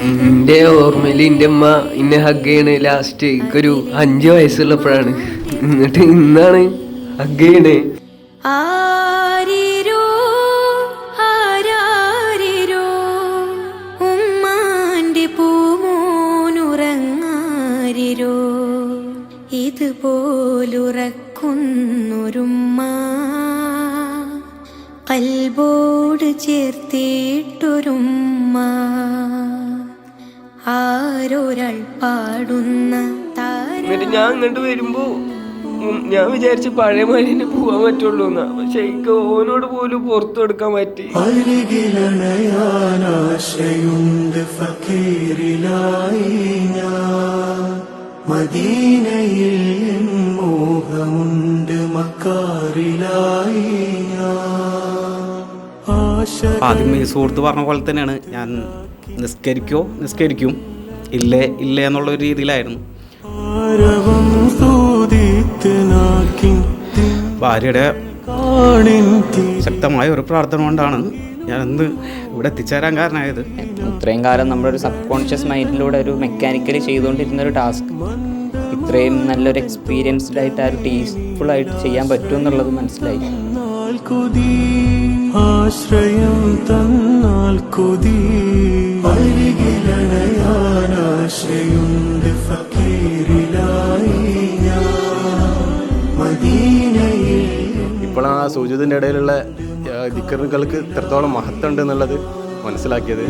എൻ്റെ ഓർമ്മയിൽ എൻ്റെ അമ്മ എന്നെ ഹഗ് ചെയ്യണേ ലാസ്റ്റ് എനിക്കൊരു 5 വയസ്സുള്ളപ്പോഴാണ്. എന്നിട്ട് ഇന്നാണ് ഹഗ് ചെയ്യണേ. ആരിരോ ആരാരിരോ ഉമ്മാന്റെ പൂമോനുറങ്ങാരിരോ ഇതുപോലുറക്കുന്നൊരുമ്മ കൽബോട് ചേർത്തിട്ടൊരുമ്മ ആരൊരാൾ പാടുന്ന എന്നിട്ട് ഞാൻ അങ്ങോട്ട് വരുമ്പോ ഞാൻ വിചാരിച്ച് പഴയ മനുഷ്യന് പോവാൻ പറ്റുള്ളൂ എന്നാ. പക്ഷെ എനിക്ക് ഓനോട് പോലും പുറത്തു കൊടുക്കാൻ പറ്റി. മദീനയിൽ മോഹമുണ്ട് മക്കാറിലായി. ആദ്യം ഈ സുഹൃത്ത് പറഞ്ഞ പോലെ തന്നെയാണ്. ഞാൻ നിസ്കരിക്കും ഇല്ലേ എന്നുള്ള ഒരു രീതിയിലായിരുന്നു. ഭാര്യയുടെ ശക്തമായ ഒരു പ്രാർത്ഥന കൊണ്ടാണ് ഞാൻ ഇന്ന് ഇവിടെ എത്തിച്ചേരാൻ കാരണമായത്. ഇത്രയും കാലം നമ്മുടെ ഒരു സബ് കോൺഷ്യസ് മൈൻഡിലൂടെ ഒരു മെക്കാനിക്കലി ചെയ്തുകൊണ്ടിരുന്ന ഒരു ടാസ്ക് ഇത്രയും നല്ലൊരു എക്സ്പീരിയൻസ്ഡ് ആയിട്ട് ആ ഒരു ടീസ്ഫുൾ ആയിട്ട് ചെയ്യാൻ പറ്റും എന്നുള്ളത് മനസ്സിലായി. ആശ്രയം തന്നാൽ കൊതി ആശയുണ്ട് ഫക്കീറിലായി മദീനയിൽ. ഇപ്പോഴാണ് ആ സുജൂദിൻ്റെ ഇടയിലുള്ള ദിക്റുകൾക്ക് എത്രത്തോളം മഹത്വം ഉണ്ട് എന്നുള്ളത് മനസ്സിലാക്കിയത്.